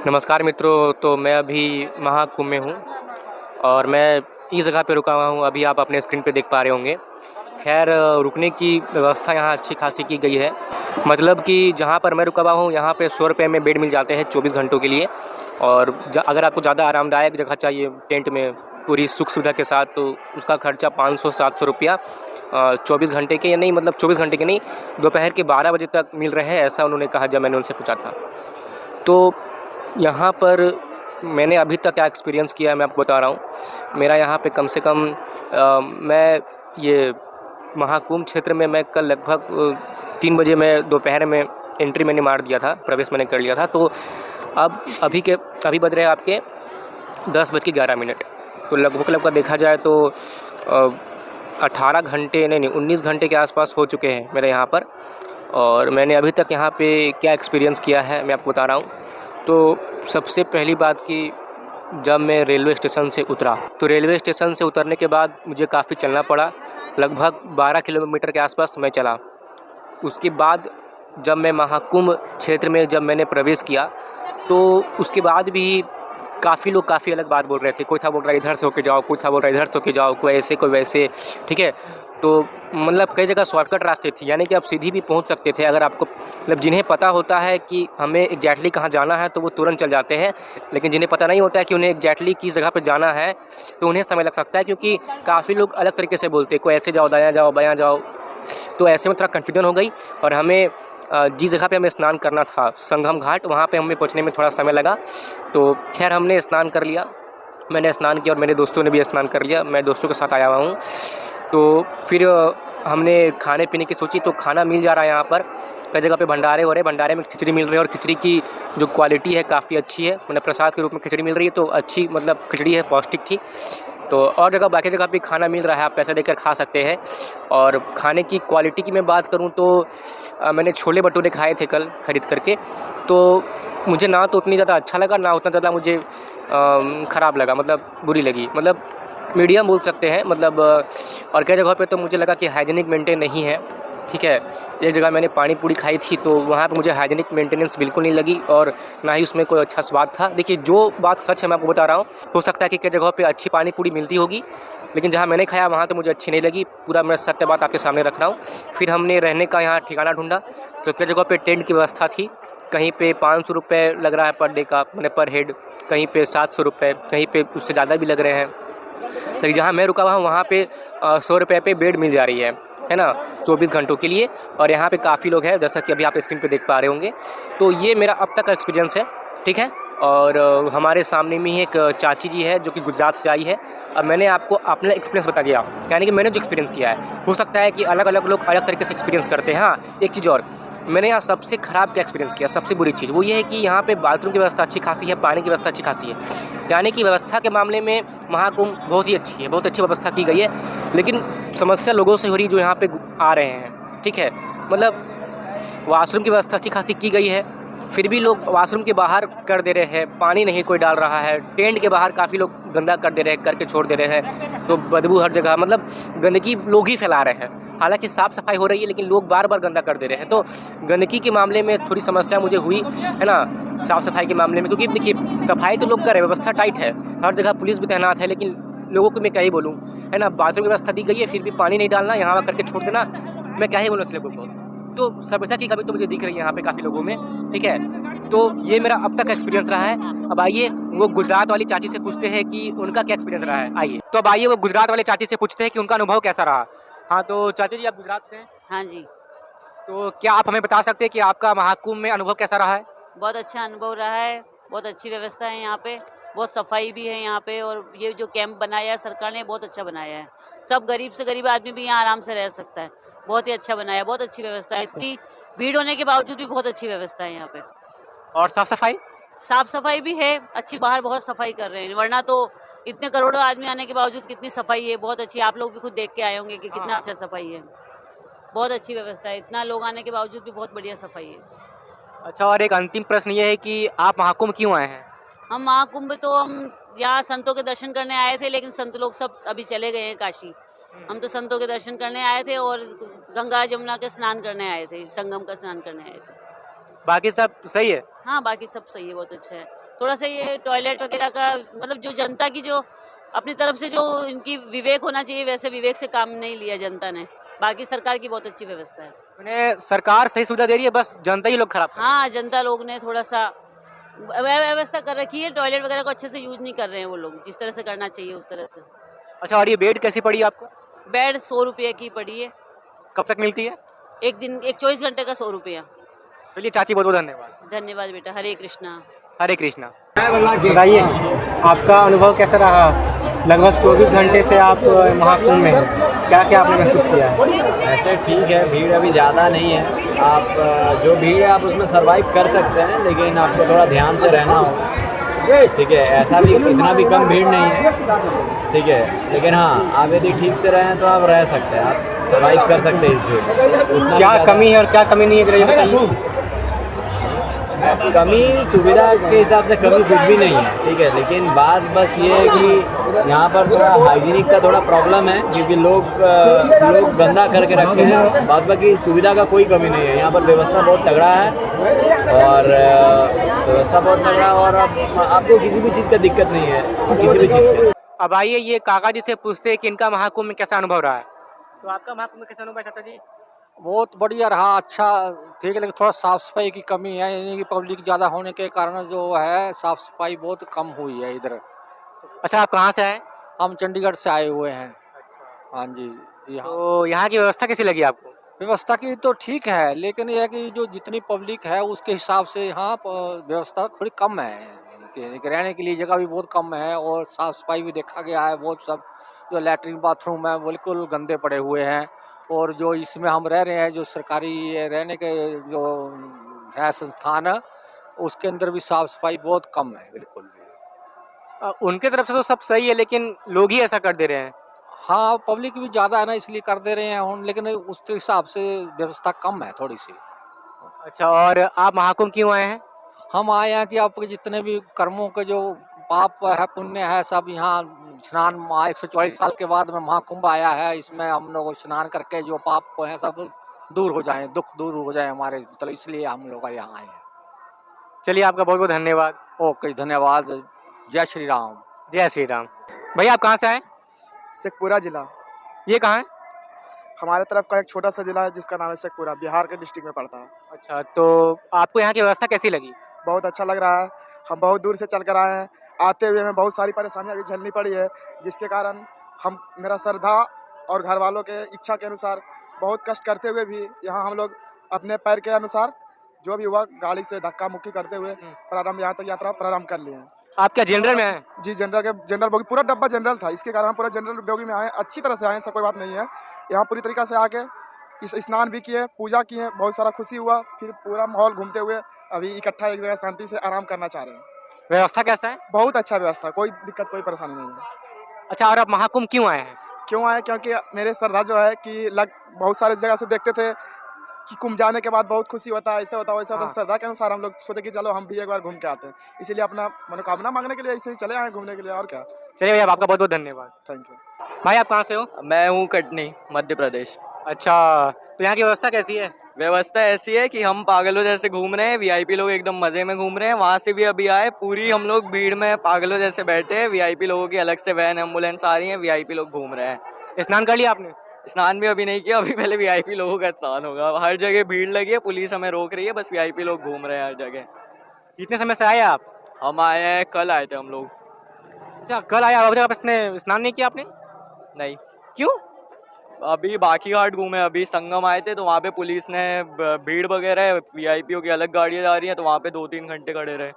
नमस्कार मित्रों, तो मैं अभी महाकुंभ में हूँ और मैं इस जगह पे रुका हुआ हूँ। अभी आप अपने स्क्रीन पे देख पा रहे होंगे। खैर रुकने की व्यवस्था यहाँ अच्छी खासी की गई है। मतलब कि जहाँ पर मैं रुका हुआ हूँ यहाँ पे 100 रुपये में बेड मिल जाते हैं 24 घंटों के लिए। और अगर आपको ज़्यादा आरामदायक जगह चाहिए टेंट में पूरी सुख सुविधा के साथ, तो उसका खर्चा 500-700 रुपया 24 घंटे के, या नहीं मतलब 24 घंटे के नहीं, दोपहर के 12 बजे तक मिल रहे हैं, ऐसा उन्होंने कहा जब मैंने उनसे पूछा था। तो यहाँ पर मैंने अभी तक क्या एक्सपीरियंस किया है मैं आपको बता रहा हूँ। मेरा यहाँ पे कम से कम मैं ये महाकुंभ क्षेत्र में मैं कल लगभग 3 बजे मैं दोपहर में एंट्री मैंने मार दिया था, प्रवेश मैंने कर लिया था। तो अब अभी बज रहे हैं आपके 10:11। तो लगभग देखा जाए तो 18 घंटे नहीं 19 घंटे के आसपास हो चुके हैं मेरे यहाँ पर। और मैंने अभी तक यहाँ पे क्या एक्सपीरियंस किया है मैं आपको बता रहा हूँ। तो सबसे पहली बात कि जब मैं रेलवे स्टेशन से उतरा, तो रेलवे स्टेशन से उतरने के बाद मुझे काफ़ी चलना पड़ा। लगभग 12 किलोमीटर के आसपास मैं चला। उसके बाद जब मैं महाकुंभ क्षेत्र में जब मैंने प्रवेश किया, तो उसके बाद भी काफ़ी लोग काफ़ी अलग बात बोल रहे थे। कोई था बोल रहा है इधर से होके जाओ, कोई था बोल रहा है इधर से होके जाओ, कोई ऐसे कोई वैसे, ठीक है। तो मतलब कई जगह शॉर्टकट रास्ते थे, यानी कि आप सीधी भी पहुंच सकते थे अगर आपको मतलब जिन्हें पता होता है कि हमें एग्जैक्टली कहाँ जाना है तो वो तुरंत चल जाते हैं। लेकिन जिन्हें पता नहीं होता है कि उन्हें एग्जैक्टली किस जगह पर जाना है तो उन्हें समय लग सकता है, क्योंकि काफ़ी लोग अलग तरीके से बोलते हैं, कोई ऐसे जाओ, दायाँ जाओ, बायाँ जाओ। तो ऐसे में थोड़ा कन्फ्यूजन हो गई। और हमें जिस जगह पे हमें स्नान करना था संगम घाट, वहाँ पे हमें पहुँचने में थोड़ा समय लगा। तो खैर हमने स्नान कर लिया, मैंने स्नान किया और मेरे दोस्तों ने भी स्नान कर लिया। मैं दोस्तों के साथ आया हुआ हूँ। तो फिर हमने खाने पीने की सोची, तो खाना मिल जा रहा है यहाँ पर। कई जगह पे भंडारे हो रहे हैं, भंडारे में खिचड़ी मिल रही है और खिचड़ी की जो क्वालिटी है काफ़ी अच्छी है। मतलब प्रसाद के रूप में खिचड़ी मिल रही है, तो अच्छी मतलब खिचड़ी है, पौष्टिक थी। तो और जगह बाकी जगह पे खाना मिल रहा है, आप पैसे देकर खा सकते हैं। और खाने की क्वालिटी की मैं बात करूँ तो मैंने छोले भटूरे खाए थे कल खरीद करके। तो मुझे ना तो उतनी ज़्यादा अच्छा लगा, ना उतना ज़्यादा मुझे ख़राब लगा, मतलब बुरी लगी, मतलब मीडियम बोल सकते हैं। मतलब और कई जगहों पे तो मुझे लगा कि हाइजीनिक मेंटेन नहीं है, ठीक है। एक जगह मैंने पानी पूरी खाई थी, तो वहाँ पे मुझे हाइजीनिक मेंटेनेंस बिल्कुल नहीं लगी और ना ही उसमें कोई अच्छा स्वाद था। देखिए जो बात सच है मैं आपको बता रहा हूँ। हो सकता है कि कई जगहों पे अच्छी पानी पूरी मिलती होगी, लेकिन जहाँ मैंने खाया वहाँ तो मुझे अच्छी नहीं लगी। पूरा मैं सत्य बात आपके सामने रख रहा हूँ। फिर हमने रहने का यहाँ ठिकाना ढूंढा, तो कई जगहों पे टेंट की व्यवस्था थी। कहीं पे 500 रुपये लग रहा है पर डे का, मैंने पर हेड, कहीं पे 700 रुपये, कहीं पे उससे ज़्यादा भी लग रहे हैं। लेकिन जहाँ मैं रुका हुआ हूँ वहाँ पे 100 रुपये पे बेड मिल जा रही है ना, 24 घंटों के लिए। और यहाँ पे काफ़ी लोग हैं, जैसा कि अभी आप स्क्रीन पे देख पा रहे होंगे। तो ये मेरा अब तक का एक्सपीरियंस है, ठीक है। और हमारे सामने में ही एक चाची जी है जो कि गुजरात से आई है। अब मैंने आपको अपना एक्सपीरियंस बता दिया, यानी कि मैंने जो एक्सपीरियंस किया है। हो सकता है कि अलग अलग लोग अलग तरीके से एक्सपीरियंस करते हैं। हाँ, एक चीज़ और, मैंने यहाँ सबसे ख़राब क्या एक्सपीरियंस किया, सबसे बुरी चीज़ वो ये है कि यहाँ पे बाथरूम की व्यवस्था अच्छी खासी है, पानी की व्यवस्था अच्छी खासी है। यानी कि व्यवस्था के मामले में महाकुंभ बहुत ही अच्छी है, बहुत अच्छी व्यवस्था की गई है। लेकिन समस्या लोगों से हो रही जो यहाँ पे आ रहे हैं, ठीक है। मतलब वॉशरूम की व्यवस्था अच्छी खासी की गई है, फिर भी लोग वॉशरूम के बाहर कर दे रहे हैं, पानी नहीं कोई डाल रहा है। टेंट के बाहर काफ़ी लोग गंदा कर दे रहे हैं, करके छोड़ दे रहे हैं। तो बदबू हर जगह, मतलब गंदगी लोग ही फैला रहे हैं। हालांकि साफ़ सफाई हो रही है, लेकिन लोग बार बार गंदा कर दे रहे हैं। तो गंदगी के मामले में थोड़ी समस्या मुझे हुई है ना, साफ़ सफाई के मामले में। क्योंकि देखिए सफाई तो लोग कर रहे हैं, व्यवस्था टाइट है, हर जगह पुलिस भी तैनात है, लेकिन लोगों को मैं क्या ही बोलूँ, है ना। बाथरूम की व्यवस्था दी गई है, फिर भी पानी नहीं डालना, यहाँ करके छोड़ देना, मैं क्या ही बोलूँ उस लोगों को। तो सभ्यता की कमी तो मुझे दिख रही है यहाँ पे काफ़ी लोगों में, ठीक है। तो ये मेरा अब तक का एक्सपीरियंस रहा है। अब आइए वो गुजरात वाली चाची से पूछते हैं कि उनका क्या एक्सपीरियंस रहा है। आइए, तो अब आइए वो गुजरात वाली चाची से पूछते हैं कि उनका अनुभव कैसा रहा। हाँ, तो चाची जी आप गुजरात से हैं, हाँ जी, तो क्या आप हमें बता सकते हैं कि आपका महाकुंभ में अनुभव कैसा रहा है? बहुत अच्छा अनुभव रहा है, बहुत अच्छी व्यवस्था है यहाँ पे, बहुत सफाई भी है यहाँ पे और ये जो कैंप बनाया है सरकार ने बहुत अच्छा बनाया है। सब गरीब से गरीब आदमी भी यहाँ आराम से रह सकता है, बहुत ही अच्छा बनाया है, बहुत अच्छी व्यवस्था है। इतनी भीड़ होने के बावजूद भी बहुत अच्छी व्यवस्था है यहाँ पे। और साफ सफाई? साफ सफाई भी है, अच्छी, बाहर बहुत सफाई कर रहे हैं, वरना तो इतने करोड़ों आदमी आने के बावजूद कितनी सफाई है, बहुत अच्छी। आप लोग भी खुद देख के आए होंगे कि कितना अच्छा सफाई है, बहुत अच्छी व्यवस्था है, इतना लोग आने के बावजूद भी बहुत बढ़िया सफाई है। अच्छा, और एक अंतिम प्रश्न ये है कि आप महाकुंभ क्यों आए हैं? हम महाकुंभ तो हम यहाँ संतों के दर्शन करने आए थे, लेकिन संत लोग सब अभी चले गए हैं काशी। हम तो संतों के दर्शन करने आए थे और गंगा जमुना के स्नान करने आए थे, संगम का स्नान करने आए थे। बाकी सब सही है? हाँ, बाकी सब सही है, बहुत अच्छा है। थोड़ा सा ये टॉयलेट वगैरह का मतलब जो जनता की जो अपनी तरफ से जो इनकी विवेक होना चाहिए वैसे विवेक से काम नहीं लिया जनता ने। बाकी सरकार की बहुत अच्छी व्यवस्था है। उन्हें सरकार सही सुविधा दे रही है, बस जनता ही लोग खराब कर रहे हैं। हाँ, जनता लोग ने थोड़ा सा व्यवस्था कर रखी है, टॉयलेट वगैरह को अच्छे से यूज नहीं कर रहे हैं वो लोग, जिस तरह से करना चाहिए उस तरह से। अच्छा, और ये बेड कैसी पड़ी आपको? बेड 100 रुपये की पड़ी है। कब तक मिलती है? एक दिन एक 24 घंटे का 100 रुपया। चलिए चाची, बहुत बहुत धन्यवाद। धन्यवाद बेटा, हरे कृष्णा। हरे कृष्णा। बताइए, आपका अनुभव कैसा रहा? लगभग 24 घंटे से आप महाकुंभ में हैं, क्या क्या आपने महसूस किया है? ऐसे ठीक है, भीड़ अभी ज़्यादा नहीं है। आप जो भीड़ है आप उसमें सरवाइव कर सकते हैं, लेकिन आपको थोड़ा ध्यान से रहना होगा। ठीक है, ऐसा भी इतना भी कम भीड़ नहीं है। ठीक है, लेकिन हाँ, आप यदि ठीक से रहें तो आप रह सकते हैं, आप सरवाइव कर सकते हैं इस भीड़ में। क्या कमी है और क्या कमी नहीं है, ये बताइए। कमी सुविधा के हिसाब से कमी कुछ भी नहीं है। ठीक है, लेकिन बात बस ये है कि यहाँ पर थोड़ा हाइजीनिक का थोड़ा प्रॉब्लम है, क्योंकि लोग गंदा करके रखे हैं। बाद बाकी सुविधा का कोई कमी नहीं है। यहाँ पर व्यवस्था बहुत तगड़ा है और व्यवस्था बहुत तगड़ा है, और आपको किसी भी चीज़ का दिक्कत नहीं है, किसी भी चीज़ का। अब आइए, ये काका जी से पूछते हैं कि इनका महाकुंभ में कैसा अनुभव रहा है। तो आपका महाकुंभ में कैसा अनुभव है चाचा जी? बहुत बढ़िया रहा, अच्छा ठीक है, लेकिन थोड़ा साफ सफाई की कमी है, यानी कि पब्लिक ज़्यादा होने के कारण जो है साफ सफाई बहुत कम हुई है इधर। अच्छा, आप कहाँ से आए? हम चंडीगढ़ से आए हुए हैं। हाँ जी। यहाँ तो यहाँ की व्यवस्था कैसी लगी आपको? व्यवस्था की तो ठीक है, लेकिन यह है कि जो जितनी पब्लिक है उसके हिसाब से यहाँ व्यवस्था थोड़ी कम है, कि रहने के लिए जगह भी बहुत कम है, और साफ सफाई भी देखा गया है बहुत। सब जो लैट्रिन बाथरूम है बिल्कुल गंदे पड़े हुए हैं, और जो इसमें हम रह रहे हैं जो सरकारी रहने के जो है संस्थान है, उसके अंदर भी साफ सफाई बहुत कम है बिल्कुल भी। उनके तरफ से तो सब सही है, लेकिन लोग ही ऐसा कर दे रहे हैं। हाँ, पब्लिक भी ज़्यादा है ना, इसलिए कर दे रहे हैं हम, लेकिन उसके हिसाब से व्यवस्था कम है थोड़ी सी। अच्छा, और आप महाकुंभ क्यों आए हैं? हम आए हैं कि आपके जितने भी कर्मों के जो पाप है पुण्य है सब यहाँ स्नान 144 साल के बाद में महाकुंभ आया है, इसमें हम लोग स्नान करके जो पाप है सब दूर हो जाएं, दुख दूर हो जाए हमारे, मतलब इसलिए हम लोग यहाँ आए हैं। चलिए, आपका बहुत बहुत धन्यवाद। ओके, धन्यवाद। जय श्री राम। जय श्री राम। भैया, आप कहाँ से आए? शेखपुरा जिला ये कहाँ है? हमारे तरफ का एक छोटा सा जिला है जिसका नाम है शेखपुरा, बिहार के डिस्ट्रिक्ट में पड़ता है। अच्छा, तो आपको यहाँ की व्यवस्था कैसी लगी? बहुत अच्छा लग रहा है। हम बहुत दूर से चल कर आए हैं, आते हुए हमें बहुत सारी परेशानियां भी झेलनी पड़ी है, जिसके कारण हम मेरा श्रद्धा और घर वालों के इच्छा के अनुसार बहुत कष्ट करते हुए भी यहाँ हम लोग अपने पैर के अनुसार जो भी हुआ गाड़ी से धक्का मुक्की करते हुए प्रारंभ यहाँ तक यात्रा प्रारंभ कर लिए हैं। आप क्या जनरल में हैं? जी, जनरल बोगी, पूरा डब्बा जनरल था, इसके कारण हम पूरा जनरल बोगी में आए, अच्छी तरह से आए, ऐसा कोई बात नहीं है। यहाँ पूरी तरीक़ा से आके इस स्नान भी किए, पूजा किए, बहुत सारा खुशी हुआ, फिर पूरा माहौल घूमते हुए अभी इकट्ठा एक जगह शांति से आराम करना चाह रहे हैं। व्यवस्था कैसा है? बहुत अच्छा व्यवस्था, कोई दिक्कत कोई परेशानी नहीं है। अच्छा, और आप महाकुंभ क्यों आए हैं? क्यों आए? क्योंकि मेरे श्रद्धा जो है कि बहुत सारे जगह से देखते थे कि कुंभ जाने के बाद बहुत खुशी होता है, ऐसा होता है वैसा होता है। श्रद्धा के अनुसार हम लोग सोचे कि चलो हम भी एक बार घूम के आते हैं, इसीलिए अपना मनोकामना मांगने के लिए ऐसे ही चले आए घूमने के लिए, और क्या। चलिए भैया, आपका बहुत बहुत धन्यवाद। Thank you. भाई, आप कहाँ से हो? मैं हूँ कटनी, मध्य प्रदेश। अच्छा, तो यहाँ की व्यवस्था कैसी है? व्यवस्था ऐसी है कि हम पागलों जैसे घूम रहे हैं, वीआईपी लोग एकदम मजे में घूम रहे हैं। वहाँ से भी अभी आए, पूरी हम लोग भीड़ में पागलों जैसे बैठे हैं। वीआईपी लोगों की अलग से वैन एम्बुलेंस आ रही है, वीआईपी लोग घूम रहे हैं। स्नान कर लिया आपने? स्नान भी अभी नहीं किया, अभी पहले वीआईपी लोगों का स्नान होगा। हर जगह भीड़ लगी है, पुलिस हमें रोक रही है, बस वीआईपी लोग घूम रहे हैं हर जगह। कितने समय से आए आप? हम आए हैं, कल आए थे हम लोग। अच्छा, कल आया, अभी तक आपने स्नान नहीं किया आपने? नहीं, क्यों? अभी बाकी घाट घूमे। अभी संगम आए थे तो वहाँ पे पुलिस ने भीड़ वगैरह है, वीआईपीओ की अलग गाड़ियाँ जा रही हैं, तो वहाँ पे 2-3 घंटे खड़े रहे।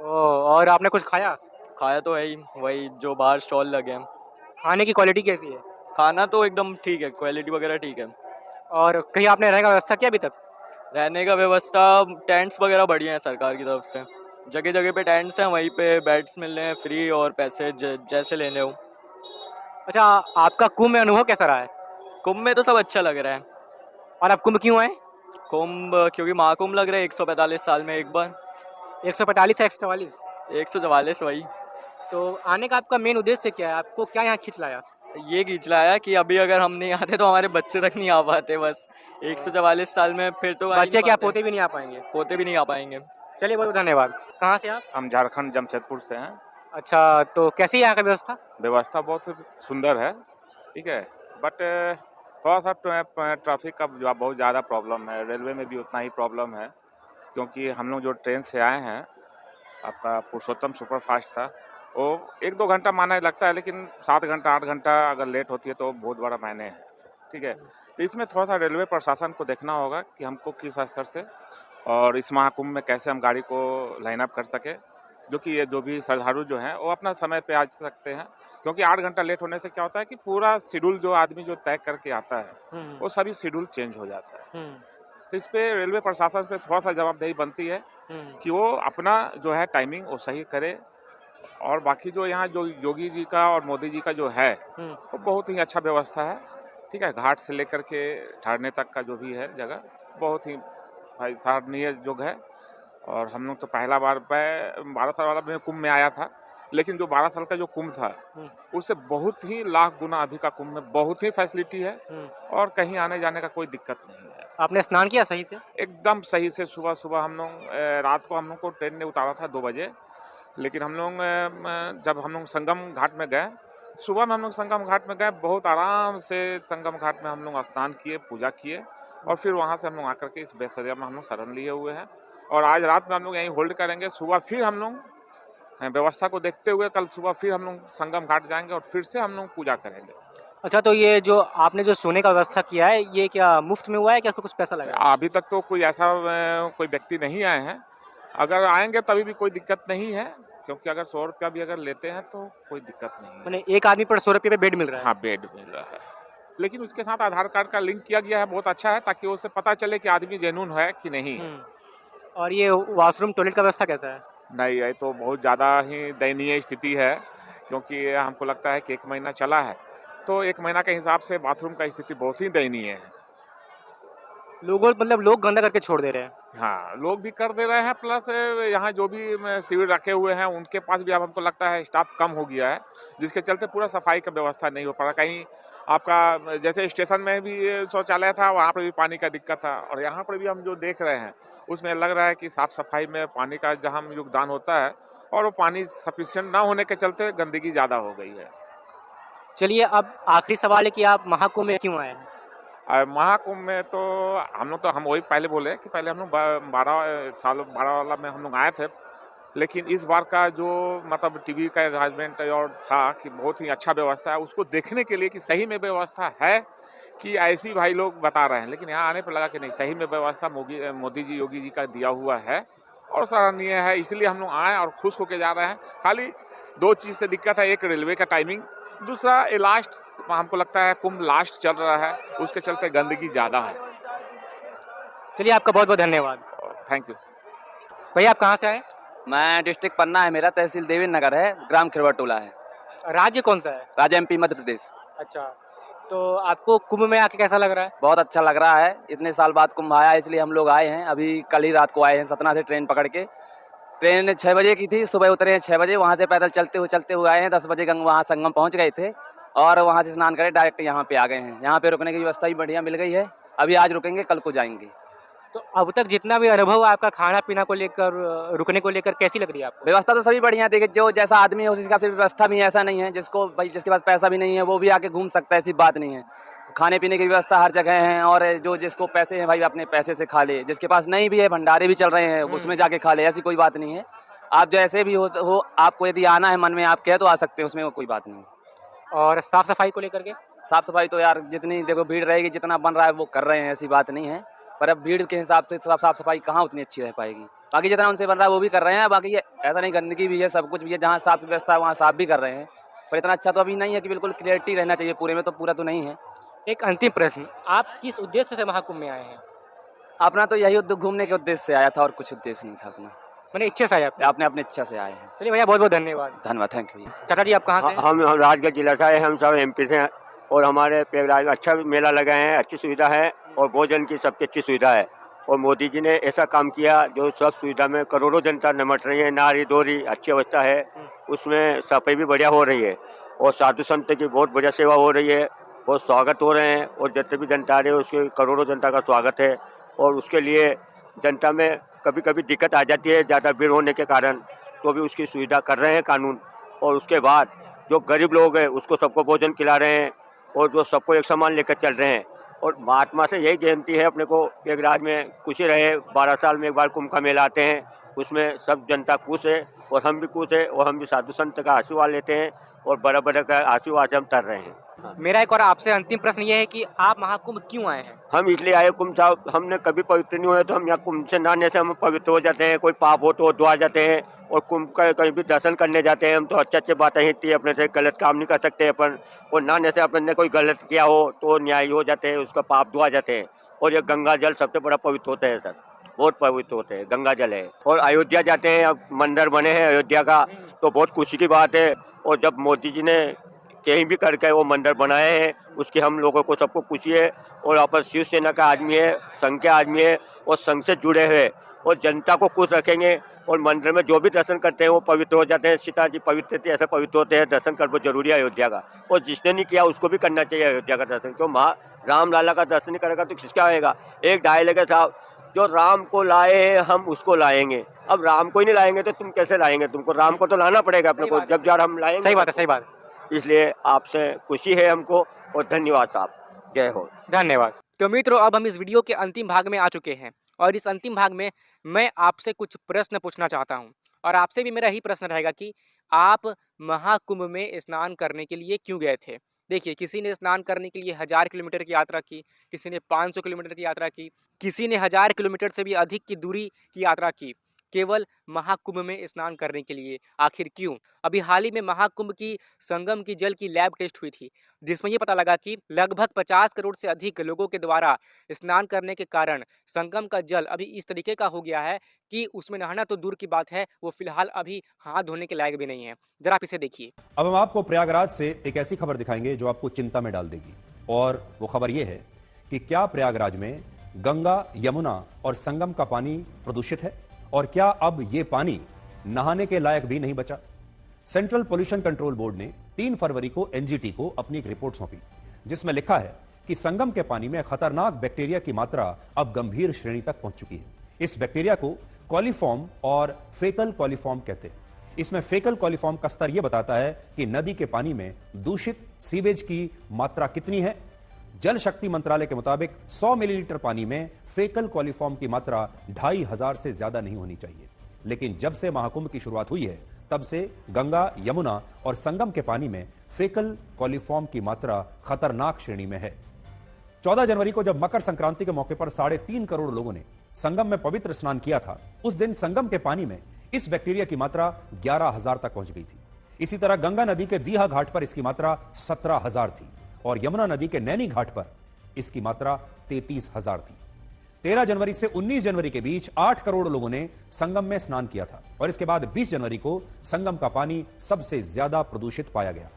और आपने कुछ खाया? खाया तो है ही, वही जो बाहर स्टॉल लगे हैं। खाने की क्वालिटी कैसी है? खाना तो एकदम ठीक है, क्वालिटी वगैरह ठीक है। और कहीं आपने रहने का व्यवस्था किया अभी तक? रहने का व्यवस्था, टेंट्स वगैरह बढ़िया है सरकार की तरफ से, जगह जगह पे टेंट्स हैं, वहीं पे बेड्स मिल रहे हैं फ्री, और पैसे जैसे लेने हो। अच्छा, आपका कुंभ में अनुभव कैसा रहा है? कुंभ में तो सब अच्छा लग रहा है। और आप कुंभ क्यों आए? कुंभ क्योंकि महाकुंभ लग रहा है 145 साल में एक बार। 145 या 144? 144 वही। तो आने का आपका मेन उद्देश्य क्या है? आपको क्या यहाँ खींच लाया? ये खींच लाया कि अभी अगर हम नहीं आते तो हमारे बच्चे तक नहीं आ पाते। बस 144 साल में फिर तो बच्चे क्या पोते भी नहीं आ पाएंगे? पोते भी नहीं आ पाएंगे। चलिए बहुत धन्यवाद। कहाँ से आप? हम झारखंड जमशेदपुर से हैं। अच्छा, तो कैसी है यहाँ की व्यवस्था? व्यवस्था बहुत सुंदर है, ठीक है। बट थोड़ा-सा ट्रैफ़िक का बहुत ज़्यादा प्रॉब्लम है। रेलवे में भी उतना ही प्रॉब्लम है, क्योंकि हम लोग जो ट्रेन से आए हैं, आपका पुरुषोत्तम सुपरफ़ास्ट था, वो 1-2 घंटा माना लगता है, लेकिन 7 घंटा, 8 घंटा अगर लेट होती है तो बहुत बड़ा मायने है, ठीक है। तो इसमें थोड़ा-सा रेलवे प्रशासन को देखना होगा कि हमको किस स्तर से और इस महाकुंभ में कैसे हम गाड़ी को लाइन अप कर सकें, जो कि ये जो भी श्रद्धालु जो हैं वो अपना समय पे आ सकते हैं, क्योंकि 8 घंटा लेट होने से क्या होता है कि पूरा शेड्यूल जो आदमी जो तय करके आता है वो सभी शेड्यूल चेंज हो जाता है। तो इस पे रेलवे प्रशासन पे थोड़ा सा जवाबदेही बनती है कि वो अपना जो है टाइमिंग वो सही करे, और बाकी जो यहाँ जो योगी जी का और मोदी जी का जो है वो बहुत ही अच्छा व्यवस्था है, ठीक है। घाट से लेकर के ठहरने तक का जो भी है जगह बहुत ही भाई सराहनीय जोग है। और हम लोग तो पहला बार 12 साल वाला मैं कुंभ में आया था, लेकिन जो 12 साल का जो कुंभ था उससे बहुत ही लाख गुना अभी का कुंभ में बहुत ही फैसिलिटी है, और कहीं आने जाने का कोई दिक्कत नहीं है। आपने स्नान किया सही से? एकदम सही से सुबह हम लोग रात को हम लोग को ट्रेन ने उतारा था 2 बजे, लेकिन हम लोग जब हम लोग संगम घाट में गए, सुबह में हम लोग संगम घाट में गए, बहुत आराम से संगम घाट में हम लोग स्नान किए, पूजा किए, और फिर वहाँ से हम लोग आकर के इस बेसरिया में हम लोग शरण लिए हुए हैं। और आज रात में हम लोग यहीं होल्ड करेंगे, सुबह फिर हम लोग व्यवस्था को देखते हुए कल सुबह फिर हम लोग संगम घाट जाएंगे और फिर से हम लोग पूजा करेंगे। अच्छा, तो ये जो आपने जो सोने का व्यवस्था किया है, ये क्या मुफ्त में हुआ है, क्या इसको कुछ पैसा लगा है? अभी तक तो कोई ऐसा कोई व्यक्ति नहीं आए हैं, अगर आएंगे तभी भी कोई दिक्कत नहीं है, क्योंकि अगर 100 रुपया भी अगर लेते हैं तो कोई दिक्कत नहीं है। मैंने एक आदमी पर 100 रुपये पे बेड मिल रहा है? हाँ, बेड मिल रहा है, लेकिन उसके साथ आधार कार्ड का लिंक किया गया है, बहुत अच्छा है, ताकि उससे पता चले कि आदमी जेन्युइन है कि नहीं है। और ये वॉशरूम टॉयलेट का व्यवस्था कैसा है? नहीं, ये तो बहुत ज़्यादा ही दयनीय स्थिति है, क्योंकि हमको लगता है कि 1 महीना चला है, तो 1 महीना के हिसाब से बाथरूम का स्थिति बहुत ही दयनीय है। लोग गंदा करके छोड़ दे रहे हैं। हाँ, लोग भी कर दे रहे हैं, प्लस यहाँ जो भी शिविर रखे हुए हैं उनके पास भी अब हमको लगता है स्टाफ कम हो गया है, जिसके चलते पूरा सफाई का व्यवस्था नहीं हो पा रहा। कहीं आपका जैसे स्टेशन में भी शौचालय था, वहाँ पर भी पानी का दिक्कत था, और यहाँ पर भी हम जो देख रहे हैं उसमें लग रहा है कि साफ सफाई में पानी का जहाँ योगदान होता है, और वो पानी सफिशिएंट ना होने के चलते गंदगी ज़्यादा हो गई है। चलिए, अब आखिरी सवाल है कि आप महाकुंभ में क्यों आए हैं? महाकुंभ में तो हम वही पहले बोले कि पहले हम लोग 12 वाला में हम लोग आए थे, लेकिन इस बार का जो मतलब टीवी का अरेंजमेंट और था कि बहुत ही अच्छा व्यवस्था है, उसको देखने के लिए कि सही में व्यवस्था है कि ऐसी भाई लोग बता रहे हैं, लेकिन यहाँ आने पर लगा कि नहीं, सही में व्यवस्था मोदी जी योगी जी का दिया हुआ है और सराहनीय है, इसलिए हम लोग आए और खुश होके जा रहे हैं। खाली 2 चीज़ से दिक्कत है, एक रेलवे का टाइमिंग, दूसरा ये लास्ट हमको लगता है कुंभ लास्ट चल रहा है, उसके चलते गंदगी ज़्यादा है। चलिए, आपका बहुत बहुत धन्यवाद। Thank you. भैया, आप कहाँ से आए? मैं डिस्ट्रिक्ट पन्ना है मेरा, तहसील देवेंद्र नगर है, ग्राम खिरवा टोला है, राज्य कौन सा है? राज्य MP मध्य प्रदेश। अच्छा, तो आपको कुंभ में आके कैसा लग रहा है? बहुत अच्छा लग रहा है, इतने साल बाद कुंभ आया, इसलिए हम लोग आए हैं। अभी कल ही रात को आए हैं सतना से ट्रेन पकड़ के। ट्रेन 6 बजे की थी, सुबह उतरे हैं 6 बजे, वहाँ से पैदल चलते हुए आए हैं। 10 बजे वहाँ संगम पहुँच गए थे, और वहाँ से स्नान करके डायरेक्ट यहाँ पे आ गए हैं। यहाँ पे रुकने की व्यवस्था भी बढ़िया मिल गई है, अभी आज रुकेंगे, कल को जाएंगे। तो अब तक जितना भी अनुभव आपका खाना पीना को लेकर, रुकने को लेकर, कैसी लग रही है आपको? व्यवस्था तो सभी बढ़िया, देखिए जो जैसा आदमी है उस हिसाब से व्यवस्था भी, ऐसा नहीं है जिसको भाई जिसके पास पैसा भी नहीं है वो भी आके घूम सकता है, ऐसी बात नहीं है। खाने पीने की व्यवस्था हर जगह है, और जो जिसको पैसे हैं भाई अपने पैसे से खा ले, जिसके पास नहीं भी है भंडारे भी चल रहे हैं, उसमें जाके खा ले, ऐसी कोई बात नहीं है। आप जैसे भी हो आपको यदि आना है मन में आप कहे तो आ सकते हैं, उसमें कोई बात नहीं है। और साफ सफाई को लेकर के? साफ सफाई तो यार जितनी देखो भीड़ रहेगी, जितना बन रहा है वो कर रहे हैं, ऐसी बात नहीं है, पर अब भीड़ के हिसाब से साफ सफाई कहाँ उतनी अच्छी रह पाएगी। बाकी जितना उनसे बन रहा है वो भी कर रहे हैं, बाकी ऐसा नहीं, गंदगी भी है, सब कुछ भी है, जहाँ साफ व्यवस्था है वहाँ साफ भी कर रहे हैं, पर इतना अच्छा तो अभी नहीं है कि बिल्कुल क्लियरिटी रहना चाहिए पूरे में, तो पूरा तो नहीं है। एक अंतिम प्रश्न, आप किस उद्देश्य से महाकुंभ में आए हैं? अपना तो यही घूमने के उद्देश्य से आया था, और कुछ उद्देश्य नहीं था अपना, मैंने इच्छा से आया आप? अपने अपने इच्छा से आए हैं। चलिए भैया, बहुत बहुत धन्यवाद। धन्यवाद, थैंक यू। चाचा जी, आप कहाँ से? हम राजगढ़ जिला से, हम सब MP से हैं, और हमारे प्रयागराज में अच्छा मेला लगा है, अच्छी सुविधा है, और भोजन की सबकी अच्छी सुविधा है। और मोदी जी ने ऐसा काम किया जो सब सुविधा में करोड़ों जनता निमट रही है, नारी दोरी अच्छी अवस्था है, उसमें सफाई भी बढ़िया हो रही है, और साधु संत की बहुत बढ़िया सेवा हो रही है, बहुत स्वागत हो रहे हैं, और जितने भी जनता आ रहे हैं उसके करोड़ों जनता का स्वागत है, और उसके लिए जनता में कभी कभी दिक्कत आ जाती है ज़्यादा भीड़ होने के कारण, तो भी उसकी सुविधा कर रहे हैं कानून। और उसके बाद जो गरीब लोग हैं उसको सबको भोजन खिला रहे हैं और जो सबको एक समान लेकर चल रहे हैं। और महात्मा से यही विनती है अपने को, प्रयागराज में खुशी रहे। 12 साल में एक बार कुंभ का मेला आते हैं, उसमें सब जनता खुश है और हम भी खुश है और हम भी साधु संत का आशीर्वाद लेते हैं और बड़ा बड़ा का आशीर्वाद हम कर रहे हैं। मेरा एक और आपसे अंतिम प्रश्न ये है कि आप महाकुंभ क्यों आए हैं? हम इसलिए आए कुंभ साहब, हमने कभी पवित्र नहीं हुए तो हम यहाँ कुंभ से नहाने से हम पवित्र हो जाते हैं। कोई पाप हो तो धुआ जाते हैं और कुंभ का कहीं भी दर्शन करने जाते हैं हम तो अच्छे बातें हितती है, अपने से गलत काम नहीं कर सकते अपन। और नहाने से अपन ने कोई गलत किया हो तो न्याय हो जाते हैं, उसका पाप धुआ जाते हैं। और ये गंगा जल सबसे बड़ा पवित्र होता है सर, बहुत पवित्र होते हैं, गंगा जल है। और अयोध्या जाते हैं, अब मंदिर बने हैं अयोध्या का, तो बहुत खुशी की बात है। और जब मोदी जी ने कहीं भी करके वो मंदिर बनाए हैं उसकी हम लोगों को सबको खुशी है। और आप शिवसेना का आदमी है, संघ के आदमी है और संघ से जुड़े हुए और जनता को खुश रखेंगे। और मंदिर में जो भी दर्शन करते हैं वो पवित्र हो जाते हैं। सीता जी पवित्र थी, ऐसे पवित्र होते हैं। दर्शन करना जरूरी है अयोध्या का, और जिसने नहीं किया उसको भी करना चाहिए अयोध्या का दर्शन। क्यों राम लाला का दर्शन नहीं करेगा तो किसका आएगा? एक डायलॉग है साहब, जो राम को लाए हैं हम उसको लाएंगे। अब राम को ही नहीं लाएंगे तो तुम कैसे लाएंगे? तुमको राम को तो लाना पड़ेगा अपने को, जब जार हम लाएंगे। सही बात है, सही बात। इसलिए आपसे खुशी है हमको और धन्यवाद साहब, जय हो। धन्यवाद। तो मित्रों, अब हम इस वीडियो के अंतिम भाग में आ चुके हैं और इस अंतिम भाग में मैं आपसे कुछ प्रश्न पूछना चाहता हूं और आपसे भी मेरा ही प्रश्न रहेगा कि आप महाकुंभ में स्नान करने के लिए क्यों गए थे? देखिए, किसी ने स्नान करने के लिए 1000 किलोमीटर की यात्रा की, किसी ने 500 किलोमीटर की यात्रा की, किसी ने 1000 किलोमीटर से भी अधिक की दूरी की यात्रा की, केवल महाकुंभ में स्नान करने के लिए। आखिर क्यों? अभी हाल ही में महाकुंभ की संगम की जल की लैब टेस्ट हुई थी, जिसमें ये पता लगा कि लगभग 50 करोड़ से अधिक लोगों के द्वारा स्नान करने के कारण संगम का जल अभी इस तरीके का हो गया है कि उसमें नहाना तो दूर की बात है, वो फिलहाल अभी हाथ धोने के लायक भी नहीं है। जरा आप इसे देखिए। अब हम आपको प्रयागराज से एक ऐसी खबर दिखाएंगे जो आपको चिंता में डाल देगी, और वो खबर ये है कि क्या प्रयागराज में गंगा, यमुना और संगम का पानी प्रदूषित है और क्या अब ये पानी नहाने के लायक भी नहीं बचा? सेंट्रल पोल्यूशन कंट्रोल बोर्ड ने 3 फरवरी को एनजीटी को अपनी एक रिपोर्ट सौंपी, जिसमें लिखा है कि संगम के पानी में खतरनाक बैक्टीरिया की मात्रा अब गंभीर श्रेणी तक पहुंच चुकी है। इस बैक्टीरिया को कॉलीफॉर्म और फेकल कॉलीफॉर्म कहते हैं। इसमें फेकल कॉलीफॉर्म का स्तर यह बताता है कि नदी के पानी में दूषित सीवेज की मात्रा कितनी है। जल शक्ति मंत्रालय के मुताबिक 100 मिलीलीटर पानी में फेकल कॉलीफॉर्म की मात्रा 2500 से ज्यादा नहीं होनी चाहिए। लेकिन जब से महाकुंभ की शुरुआत हुई है तब से गंगा, यमुना और संगम के पानी में फेकल कॉलीफॉर्म की मात्रा खतरनाक श्रेणी में है। 14 जनवरी को जब मकर संक्रांति के मौके पर 3.5 करोड़ लोगों ने संगम में पवित्र स्नान किया था, उस दिन संगम के पानी में इस बैक्टीरिया की मात्रा 11,000 तक पहुंच गई थी। इसी तरह गंगा नदी के दीहा घाट पर इसकी मात्रा 17,000 थी और यमुना नदी के नैनी घाट पर इसकी मात्रा 33,000 थी। 13 जनवरी से 19 जनवरी के बीच 8 करोड़ लोगों ने संगम में स्नान किया था और इसके बाद 20 जनवरी को संगम का पानी सबसे ज्यादा प्रदूषित पाया गया।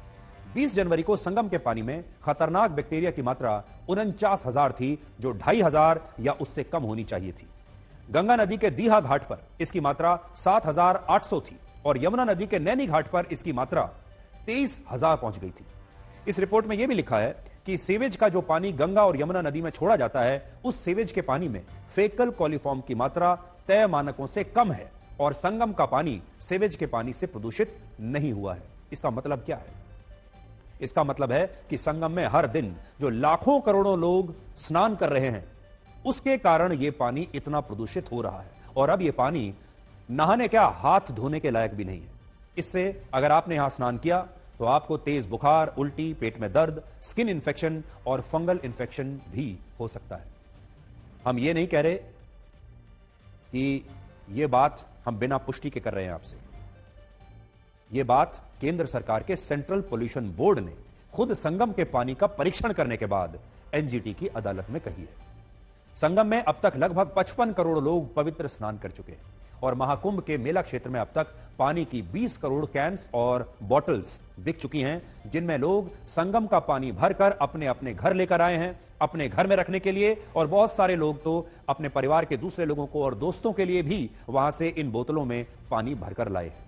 20 जनवरी को संगम के पानी में खतरनाक बैक्टीरिया की मात्रा 49,000 थी, जो 2,500 या उससे कम होनी चाहिए थी। गंगा नदी के दीहा घाट पर इसकी मात्रा 7,800 थी और यमुना नदी के नैनी घाट पर इसकी मात्रा 23,000 पहुंच गई थी। इस रिपोर्ट में यह भी लिखा है कि सीवेज का जो पानी गंगा और यमुना नदी में छोड़ा जाता है, उस सीवेज के पानी में फेकल कॉलीफॉर्म की मात्रा तय मानकों से कम है और संगम का पानी सीवेज के पानी से प्रदूषित नहीं हुआ है। इसका मतलब क्या है? इसका मतलब है कि संगम में हर दिन जो लाखों करोड़ों लोग स्नान कर रहे हैं, उसके कारण यह पानी इतना प्रदूषित हो रहा है और अब यह पानी नहाने क्या, हाथ धोने के लायक भी नहीं है। इससे अगर आपने यहां स्नान किया तो आपको तेज बुखार, उल्टी, पेट में दर्द, स्किन इंफेक्शन और फंगल इंफेक्शन भी हो सकता है। हम ये नहीं कह रहे कि ये बात हम बिना पुष्टि के कर रहे हैं आपसे। ये बात केंद्र सरकार के सेंट्रल पोल्यूशन बोर्ड ने खुद संगम के पानी का परीक्षण करने के बाद एनजीटी की अदालत में कही है। संगम में अब तक लगभग 55 करोड़ लोग पवित्र स्नान कर चुके हैं और महाकुंभ के मेला क्षेत्र में अब तक पानी की 20 करोड़ कैंस और बॉटल्स बिक चुकी हैं, जिनमें लोग संगम का पानी भरकर अपने अपने घर लेकर आए हैं, अपने घर में रखने के लिए, और बहुत सारे लोग तो अपने परिवार के दूसरे लोगों को और दोस्तों के लिए भी वहां से इन बोतलों में पानी भरकर लाए हैं।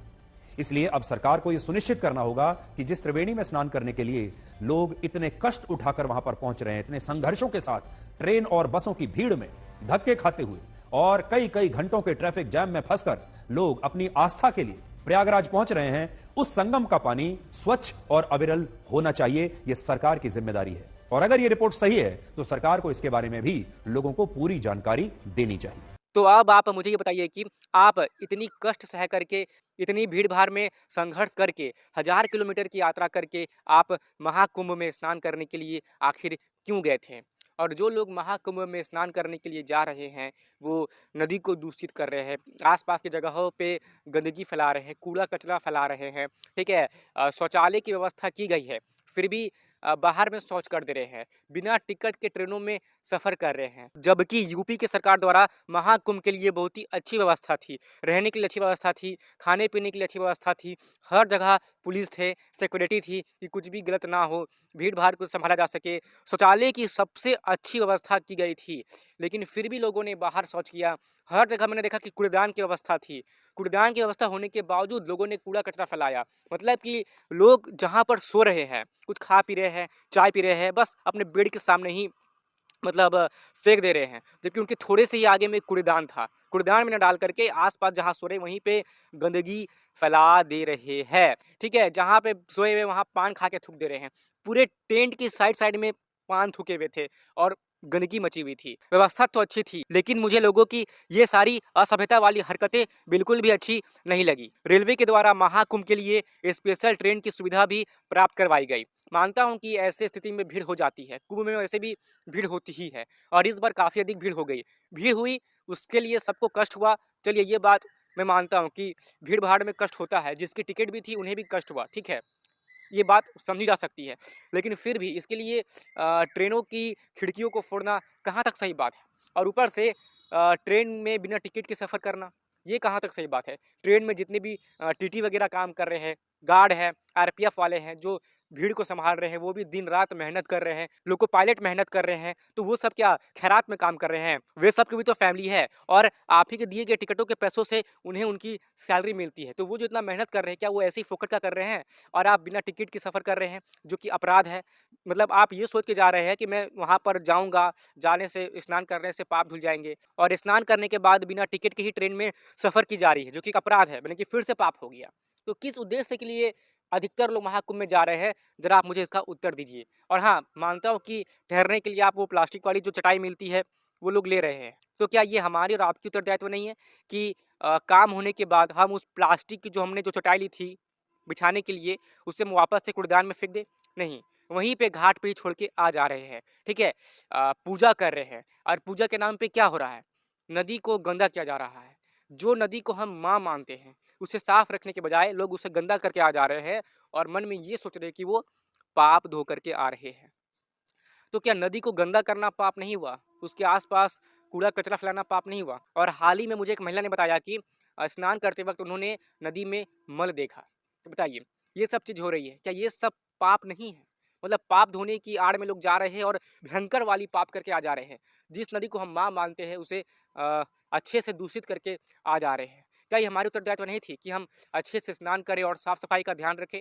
इसलिए अब सरकार को यह सुनिश्चित करना होगा कि जिस त्रिवेणी में स्नान करने के लिए लोग इतने कष्ट उठाकर वहां पर पहुंच रहे हैं, इतने संघर्षों के साथ ट्रेन और बसों की भीड़ में धक्के खाते हुए और कई कई घंटों के ट्रैफिक जैम में फंसकर लोग अपनी आस्था के लिए प्रयागराज पहुंच रहे हैं, उस संगम का पानी स्वच्छ और अविरल होना चाहिए। यह सरकार की जिम्मेदारी है और अगर यह रिपोर्ट सही है तो सरकार को इसके बारे में भी लोगों को पूरी जानकारी देनी चाहिए। तो अब आप मुझे ये बताइए कि आप इतनी कष्ट सह करके, इतनी भीड़-भाड़ में संघर्ष करके, 1000 किलोमीटर की यात्रा करके आप महाकुंभ में स्नान करने के लिए आखिर क्यों गए थे? और जो लोग महाकुंभ में स्नान करने के लिए जा रहे हैं, वो नदी को दूषित कर रहे हैं, आस-पास की जगहों पे गंदगी फैला रहे हैं, कूड़ा-कचरा फैला रहे हैं, ठीक है? शौचालय की व्यवस्था की गई है, फिर भी बाहर में शौच कर दे रहे हैं, बिना टिकट के ट्रेनों में सफ़र कर रहे हैं। जबकि यूपी की सरकार द्वारा महाकुंभ के लिए बहुत ही अच्छी व्यवस्था थी, रहने के लिए अच्छी व्यवस्था थी, खाने-पीने के लिए अच्छी व्यवस्था थी, हर जगह पुलिस थे, सिक्योरिटी थी कि कुछ भी गलत ना हो, भीड़-भाड़ को संभाला जा सके। शौचालय की सबसे अच्छी व्यवस्था की गई थी, लेकिन फिर भी लोगों ने बाहर शौच किया। हर जगह मैंने देखा कि कूड़ेदान की व्यवस्था थी, कूड़ेदान की व्यवस्था होने के बावजूद लोगों ने कूड़ा-कचरा फैलाया। मतलब कि लोग जहाँ पर सो रहे हैं, कुछ खा पी रहे हैं, चाय पी रहे हैं, बस अपने बेड के सामने ही मतलब फेंक दे रहे हैं, जबकि उनके थोड़े से ही आगे में कूड़ेदान था। कूड़ेदान में न डाल करके आस-पास जहाँ सो रहे वहीं पे गंदगी फैला दे रहे हैं, ठीक है? जहाँ पे सोए हुए वहाँ पान खा के थूक दे रहे हैं। पूरे टेंट की साइड-साइड में पान थूके हुए थे और गंदगी मची हुई थी। व्यवस्था तो अच्छी थी, लेकिन मुझे लोगों की ये सारी असभ्यता वाली हरकतें बिल्कुल भी अच्छी नहीं लगी। रेलवे के द्वारा महाकुंभ के लिए स्पेशल ट्रेन की सुविधा भी प्राप्त करवाई गई। मानता हूँ कि ऐसे स्थिति में भीड़ हो जाती है, कुंभ में वैसे भी भीड़ होती ही है और इस बार काफ़ी अधिक भीड़ हो गई। भीड़ हुई, उसके लिए सबको कष्ट हुआ, चलिए ये बात मैं मानता हूँ कि भीड़-भाड़ में कष्ट होता है, जिसकी टिकट भी थी उन्हें भी कष्ट हुआ, ठीक है? ये बात समझी जा सकती है, लेकिन फिर भी इसके लिए ट्रेनों की खिड़कियों को फोड़ना कहाँ तक सही बात है? और ऊपर से ट्रेन में बिना टिकट के सफ़र करना, ये कहाँ तक सही बात है? ट्रेन में जितने भी टीटी वगैरह काम कर रहे हैं, गार्ड हैं, आरपीएफ वाले हैं, जो भीड़ को सँभाल रहे हैं, वो भी दिन-रात मेहनत कर रहे हैं, लोको पायलट मेहनत कर रहे हैं, तो वो सब क्या खैरात में काम कर रहे हैं? वे सब की भी तो फैमिली है और आप ही के दिए गए टिकटों के पैसों से उन्हें उनकी सैलरी मिलती है, तो वो जो इतना मेहनत कर रहे हैं, क्या वो ऐसे ही फोकट का कर रहे हैं? और आप बिना टिकट के सफ़र कर रहे हैं, जो कि अपराध है। मतलब आप ये सोच के जा रहे हैं कि मैं वहाँ पर जाऊँगा, जाने से स्नान करने से पाप धुल जाएँगे और स्नान करने के बाद बिना टिकट के ही ट्रेन में सफ़र की जा रही है, जो कि एक अपराध है, यानी कि फिर से पाप हो गया। तो किस उद्देश्य के लिए अधिकतर लोग महाकुंभ में जा रहे हैं, ज़रा आप मुझे इसका उत्तर दीजिए। और हाँ, मानता हूँ कि ठहरने के लिए आप वो प्लास्टिक वाली जो चटाई मिलती है, वो लोग ले रहे हैं। तो क्या ये हमारी और आपकी उत्तरदायित्व नहीं है कि काम होने के बाद हम उस प्लास्टिक की जो हमने जो चटाई ली थी बिछाने के लिए, उसे हम वापस से कूड़ेदान में फेंक दें? नहीं, वहीं पे घाट पे ही छोड़ के आ जा रहे हैं, ठीक है? पूजा कर रहे हैं और पूजा के नाम पे क्या हो रहा है? नदी को गंदा किया जा रहा है। जो नदी को हम माँ मानते हैं, उसे साफ रखने के बजाय लोग उसे गंदा करके आ जा रहे हैं और मन में ये सोच रहे हैं कि वो पाप धो करके आ रहे हैं। तो क्या नदी को गंदा करना पाप नहीं हुआ? उसके आस-पास कूड़ा-कचरा फैलाना पाप नहीं हुआ? और हाल ही में मुझे एक महिला ने बताया कि स्नान करते वक़्त उन्होंने नदी में मल देखा। तो बताइए, ये सब चीज़ हो रही है, क्या ये सब पाप नहीं है? मतलब पाप धोने की आड़ में लोग जा रहे हैं और भयंकर वाली पाप करके आ जा रहे हैं। जिस नदी को हम माँ मानते हैं, उसे अच्छे से दूषित करके आ जा रहे हैं। क्या ये हमारी उत्तरदायित्व नहीं थी कि हम अच्छे से स्नान करें और साफ-सफाई का ध्यान रखें?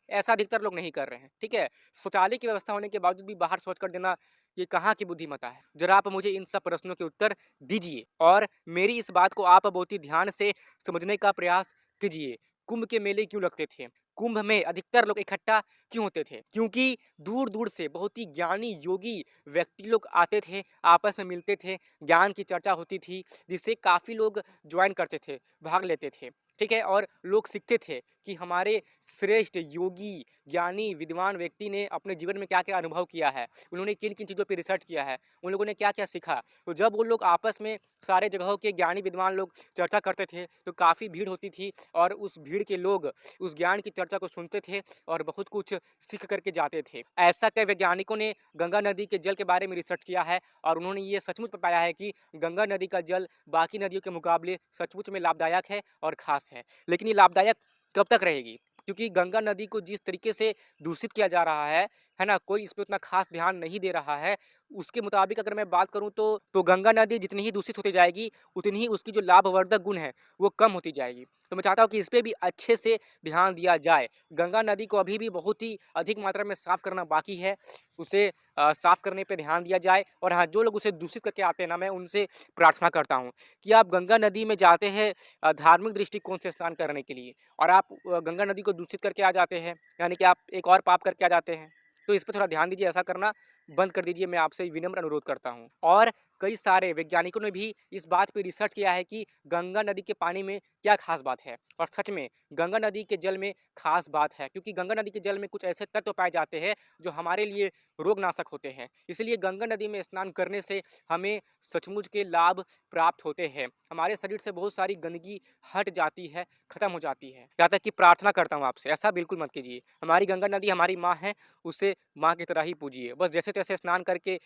ऐसा अधिकतर लोग नहीं कर रहे हैं, ठीक है? शौचालय की व्यवस्था होने के बावजूद भी बाहर शौच कर देना, ये कहाँ की बुद्धिमत्ता है? ज़रा आप मुझे इन सब प्रश्नों के उत्तर दीजिए और मेरी इस बात को आप बहुत ही ध्यान से समझने का प्रयास कीजिए। कुंभ के मेले क्यों लगते थे? कुंभ में अधिकतर लोग इकट्ठा क्यों होते थे? क्योंकि दूर-दूर से बहुत ही ज्ञानी, योगी व्यक्ति लोग आते थे, आपस में मिलते थे, ज्ञान की चर्चा होती थी, जिससे काफ़ी लोग जॉइन करते थे, भाग लेते थे, ठीक है? और लोग सीखते थे कि हमारे श्रेष्ठ योगी, ज्ञानी, विद्वान व्यक्ति ने अपने जीवन में क्या-क्या अनुभव किया है, उन्होंने किन-किन चीज़ों पे रिसर्च किया है, उन लोगों ने क्या-क्या सीखा। तो जब वो लोग आपस में सारे जगहों के ज्ञानी विद्वान लोग चर्चा करते थे, तो काफ़ी भीड़ होती थी और उस भीड़ के लोग उस ज्ञान की चर्चा को सुनते थे और बहुत कुछ सीख करके जाते थे। ऐसा कई वैज्ञानिकों ने गंगा नदी के जल के बारे में रिसर्च किया है और उन्होंने ये सचमुच पाया है कि गंगा नदी का जल बाकी नदियों के मुकाबले सचमुच में लाभदायक है और ख़ास है। लेकिन ये लाभदायक कब तक रहेगी? क्योंकि गंगा नदी को जिस तरीके से दूषित किया जा रहा है ना? कोई इस पे उतना ख़ास ध्यान नहीं दे रहा है। उसके मुताबिक अगर मैं बात करूँ तो गंगा नदी जितनी ही दूषित होती जाएगी, उतनी ही उसकी जो लाभवर्धक गुण है वो कम होती जाएगी। तो मैं चाहता हूँ कि इस पे भी अच्छे से ध्यान दिया जाए। गंगा नदी को अभी भी बहुत ही अधिक मात्रा में साफ़ करना बाकी है, उसे साफ़ करने पे ध्यान दिया जाए। और हाँ, जो लोग उसे दूषित करके आते हैं ना, मैं उनसे प्रार्थना करता हूँ कि आप गंगा नदी में जाते हैं धार्मिक दृष्टिकोण से स्नान करने के लिए, और आप गंगा नदी को दूषित करके आ जाते हैं, यानी कि आप एक और पाप करके आ जाते हैं। तो इस पे थोड़ा ध्यान दीजिए, ऐसा करना बंद कर दीजिए, मैं आपसे विनम्र अनुरोध करता हूँ। और कई सारे वैज्ञानिकों ने भी इस बात पे रिसर्च किया है कि गंगा नदी के पानी में क्या खास बात है, और सच में गंगा नदी के जल में खास बात है, क्योंकि गंगा नदी के जल में कुछ ऐसे तत्व पाए जाते हैं जो हमारे लिए रोगनाशक होते हैं। इसलिए गंगा नदी में स्नान करने से हमें सचमुच के लाभ प्राप्त होते हैं। हमारे शरीर से बहुत सारी गंदगी हट जाती है, खत्म हो जाती है। यहाँ तक कि प्रार्थना करता हूँ आपसे, ऐसा बिल्कुल मत कीजिए। हमारी गंगा नदी हमारी माँ है, उसे माँ की तरह ही पूजिए। बस जैसे तैसे स्नान करके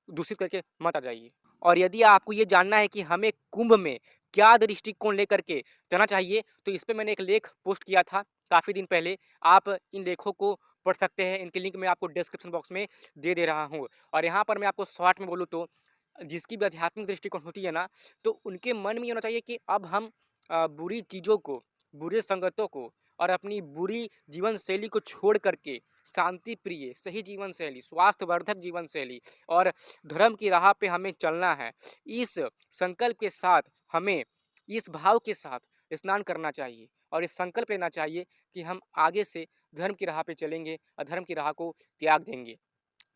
दूषित करके मत आ जाइए। और यदि आपको ये जानना है कि हमें कुंभ में क्या दृष्टिकोण लेकर के जाना चाहिए, तो इस पे मैंने एक लेख पोस्ट किया था काफ़ी दिन पहले। आप इन लेखों को पढ़ सकते हैं, इनकी लिंक मैं आपको डिस्क्रिप्शन बॉक्स में दे दे रहा हूँ। और यहाँ पर मैं आपको शॉर्ट में बोलूँ तो जिसकी भी आध्यात्मिक दृष्टिकोण होती है ना, तो उनके मन में ये होना चाहिए कि अब हम बुरी चीज़ों को, बुरे संगतों को और अपनी बुरी जीवन शैली को छोड़ करके शांति प्रिय, सही जीवन शैली, स्वास्थ्यवर्धक जीवन शैली और धर्म की राह पे हमें चलना है। इस संकल्प के साथ हमें, इस भाव के साथ स्नान करना चाहिए और इस संकल्प लेना चाहिए कि हम आगे से धर्म की राह पे चलेंगे, अधर्म की राह को त्याग देंगे।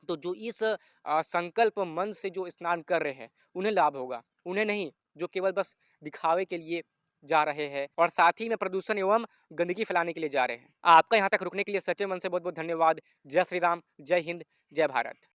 तो जो इस संकल्प मन से जो स्नान कर रहे हैं, उन्हें लाभ होगा, उन्हें नहीं जो केवल बस दिखावे के लिए जा रहे हैं और साथ ही में प्रदूषण एवं गंदगी फैलाने के लिए जा रहे हैं। आपका यहाँ तक रुकने के लिए सच्चे मन से बहुत बहुत धन्यवाद। जय श्री राम, जय हिंद, जय भारत।